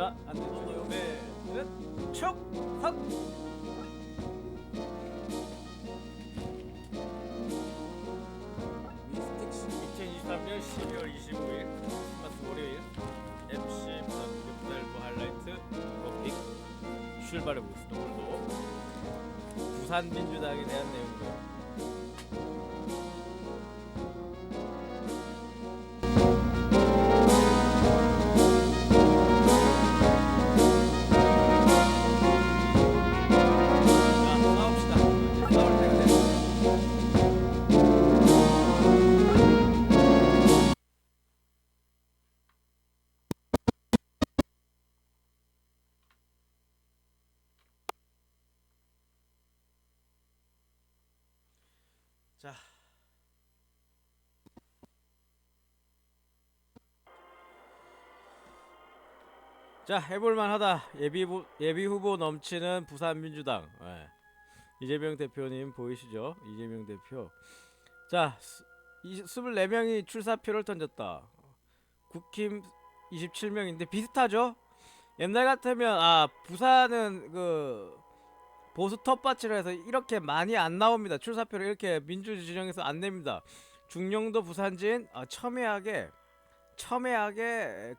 자, 안녕하세요. 축석 2023년 12월 25일 크리스마스 월요일 MC 부산일보 하이라이트 토픽 출발해보겠습니다. 오늘도 부산민주당에 대한 내용이고요. 자, 해볼만하다. 예비 후보 넘치는 부산민주당. 이재명 대표님 보이시죠? 이재명 대표. 자, 24명이 출사표를 던졌다. 국힘 27명인데 비슷하죠? 옛날 같으면 부산은 그 보수 텃밭이라 해서 이렇게 많이 안 나옵니다. 출사표를 이렇게 민주진영에서 안 냅니다. 중령도 부산진 첨예하게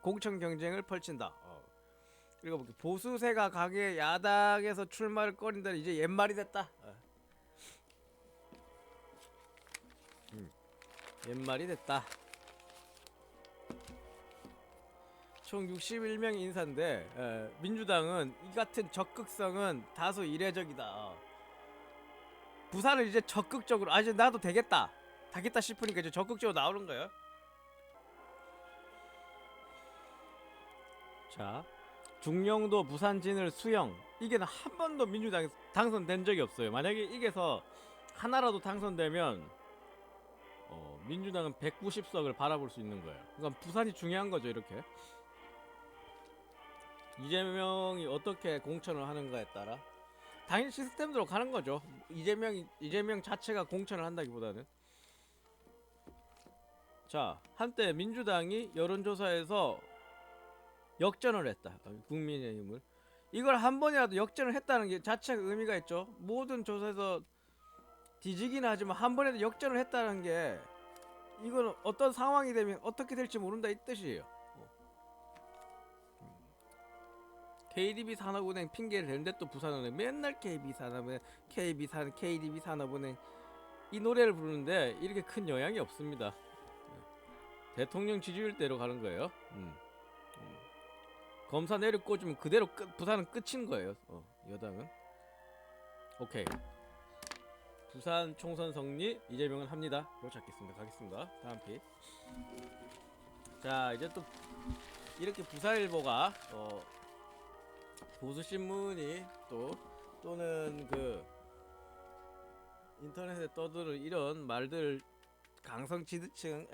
공천 경쟁을 펼친다. 읽어볼게. 보수세가 강해 야당에서 출마를 꺼린다는 이제 옛말이 됐다. 옛말이 됐다. 총 61명 인사인데 민주당은 이 같은 적극성은 다소 이례적이다. 부산을 이제 적극적으로 이제 나도 되겠다 싶으니까 이제 적극적으로 나오는 거예요. 자, 중령도 부산진을 수영. 이게 한 번도 민주당이 당선된 적이 없어요. 만약에 이게서 하나라도 당선되면 민주당은 190석을 바라볼 수 있는 거예요. 그러니까 부산이 중요한 거죠. 이렇게 이재명이 어떻게 공천을 하는가에 따라 당연히 시스템대로 가는 거죠. 이재명 자체가 공천을 한다기보다는. 자, 한때 민주당이 여론조사에서 역전을 했다. 국민의힘을. 이걸 한 번이라도 역전을 했다는 게 자체가 의미가 있죠. 모든 조사에서 뒤지긴 하지만 한 번에도 역전을 했다는 게 이건 어떤 상황이 되면 어떻게 될지 모른다 이 뜻이에요. KDB 산업은행 핑계를 대는데 또 부산은행 맨날 KB 산업은행, KDB 산업은행 이 노래를 부르는데 이렇게 큰 영향이 없습니다. 대통령 지지율대로 가는 거예요. 검사 내려 꽂으면 그대로 부산은 끝인 거예요. 여당은. 오케이. 부산 총선 승리 이재명은 합니다. 로 찾겠습니다. 가겠습니다. 다음 픽. 자, 이제 또 이렇게 부산일보가 보수신문이 또는 그 인터넷에 떠드는 이런 말들 강성지드층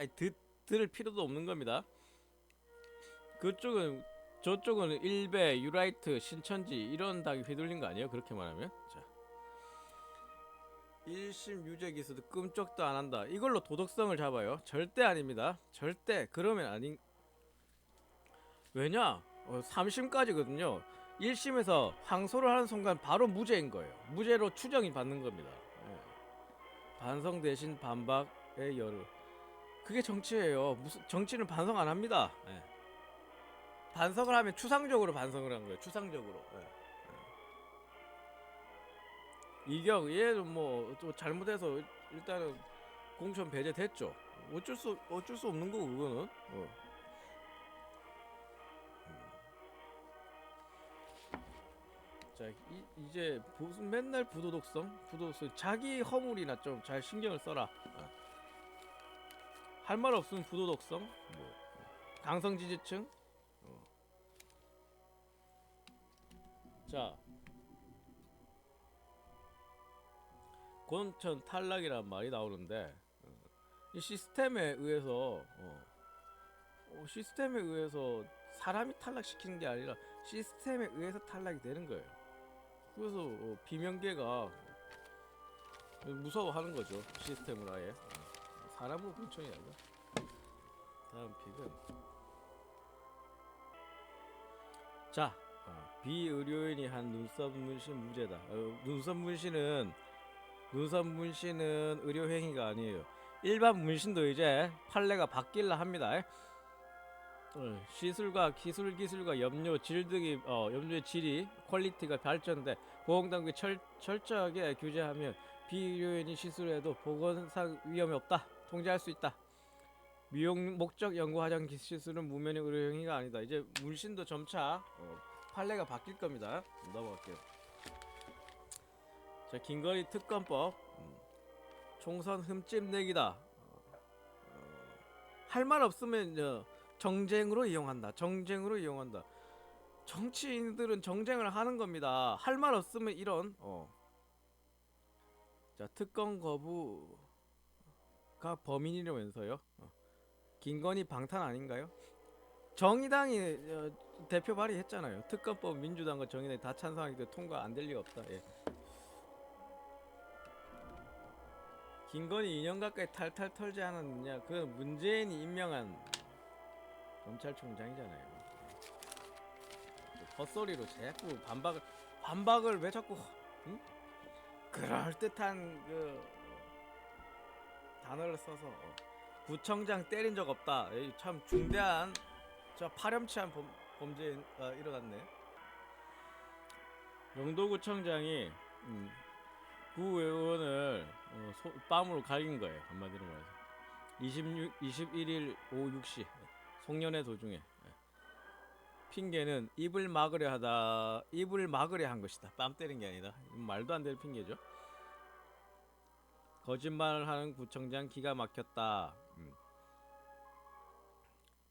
들을 필요도 없는 겁니다. 저쪽은 일베, 유라이트, 신천지 이런 당이 휘둘린 거 아니에요? 그렇게 말하면. 자, 1심 유죄 기수도 끔찍도 안 한다. 이걸로 도덕성을 잡아요? 절대 아닙니다. 절대. 그러면 아닌. 왜냐? 3심까지거든요. 1심에서 항소를 하는 순간 바로 무죄인 거예요. 무죄로 추정이 받는 겁니다. 반성 대신 반박의 열을. 그게 정치예요. 무슨 정치는 반성 안 합니다. 반성을 하면 추상적으로 반성을 한 거예요. 추상적으로. 이경 얘는 뭐 잘못해서 일단은 공천 배제됐죠. 어쩔 수 없는 거고 그거는. 자, 이제 무슨 맨날 부도덕성 자기 허물이나 좀 잘 신경을 써라. 할 말 없으면 부도덕성, 강성지지층. 자, 공천 탈락이란 말이 나오는데 이 시스템에 의해서 사람이 탈락시키는 게 아니라 시스템에 의해서 탈락이 되는 거예요. 그래서 비명계가 무서워하는 거죠. 시스템을 아예. 사람으로 공천이 아니라. 다음 픽은 자, 비의료인이 한 눈썹 문신 무죄다. 눈썹 문신은 의료 행위가 아니에요. 일반 문신도 이제 판례가 바뀔라 합니다. 시술과 기술과 염료 질 등이 염료의 질이 퀄리티가 발전돼 보건당국이 철저하게 규제하면 비의료인이 시술해도 보건상 위험이 없다. 통제할 수 있다. 미용 목적 연구 화장 시술은 무면역 의료 행위가 아니다. 이제 문신도 점차 판례가 바뀔 겁니다. 넘어갈게요. 자, 긴거리 특검법. 총선 흠집 내기다. 할 말 없으면 정쟁으로 이용한다. 정치인들은 정쟁을 하는 겁니다. 할 말 없으면 이런 자, 특검 거부가 범인이라면서요. 김건희 방탄 아닌가요? 정의당이 대표 발의했잖아요. 특검법 민주당과 정의당이 다 찬성하기 때문에 통과 안 될 리가 없다. 예. 김건희 2년 가까이 탈탈 털지 않았느냐? 그건 문재인이 임명한 검찰총장이잖아요. 헛소리로 자꾸 반박을 왜 자꾸 응? 그럴듯한 그 단어를 써서 구청장 때린 적 없다. 참 중대한 파렴치한 범죄가 일어났네. 영도구청장이 구의원을 빰으로 갈긴 거예요. 한마디로 말해서 21일 오후 6시 송년회 도중에 핑계는 입을 막으려 한 것이다. 빰 때린 게 아니다. 말도 안 되는 핑계죠. 거짓말을 하는 구청장 기가 막혔다.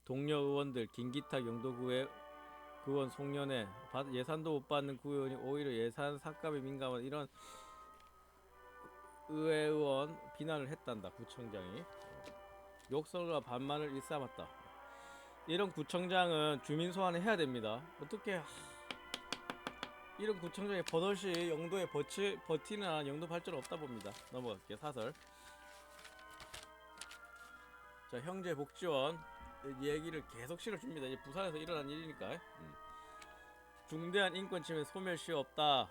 동료 의원들 김기탁 영도구의 구원 송년회 예산도 못 받는 구의원이 오히려 예산 삭감에 민감한 이런 의회의원 비난을 했단다. 구청장이 욕설과 반말을 일삼았다. 이런 구청장은 주민 소환을 해야 됩니다. 어떻게 이런 구청장이 버젓이 영도에 버티는 영도 발전 없다 봅니다. 넘어갈게요. 사설. 자, 형제 복지원 얘기를 계속 실어줍니다. 이제 부산에서 일어난 일이니까. 중대한 인권 침해 소멸시 없다.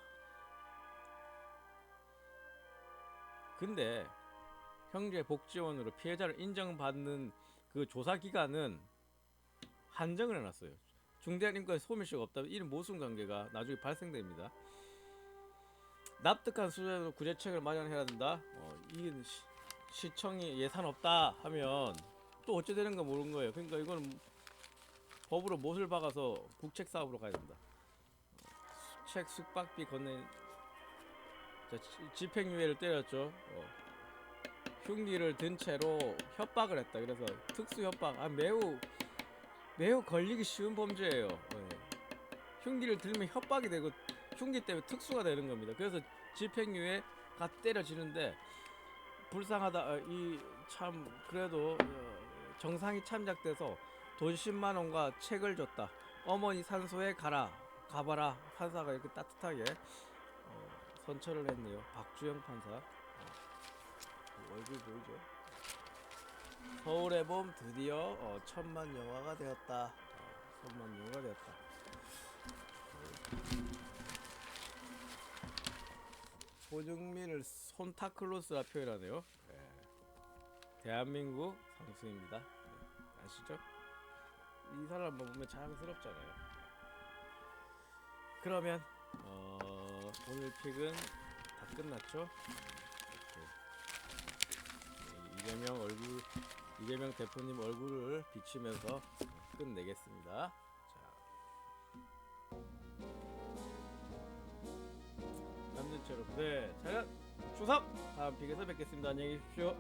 근데 형제 복지원으로 피해자를 인정받는 그 조사 기간은 한정을 해놨어요. 중대한 인권 소멸시가 없다면 이런 모순 관계가 나중에 발생됩니다. 납득한 수준으로 구제책을 마련해야 된다. 이게 시청이 예산 없다 하면 또 어째 되는가 모르는 거예요. 그러니까 이거는 법으로 못을 박아서 국책 사업으로 가야 된다. 수책 숙박비 건넨 집행유예를 때렸죠. 흉기를 든 채로 협박을 했다. 그래서 특수 협박, 매우 걸리기 쉬운 범죄예요. 흉기를 들면 협박이 되고 흉기 때문에 특수가 되는 겁니다. 그래서 집행유예가 때려지는데 불쌍하다. 이 참 그래도 정상이 참작돼서 돈 10만 원과 책을 줬다. 어머니 산소에 가봐라. 판사가 이렇게 따뜻하게 선처를 했네요. 박주영 판사. 얼굴 보이죠? 서울의 봄 드디어 1000만 영화가 되었다. 1000만 영화가 되었다. 손흥민을 손타클로스라 표현하네요. 대한민국 상수입니다. 아시죠? 이 사람 보면 자랑스럽잖아요. 그러면 오늘 픽은 다 끝났죠? 이재명 대표님 얼굴을 비치면서 끝내겠습니다. 자, 남진처럼 네, 잘 추석 다음 픽에서 뵙겠습니다. 안녕히 계십시오.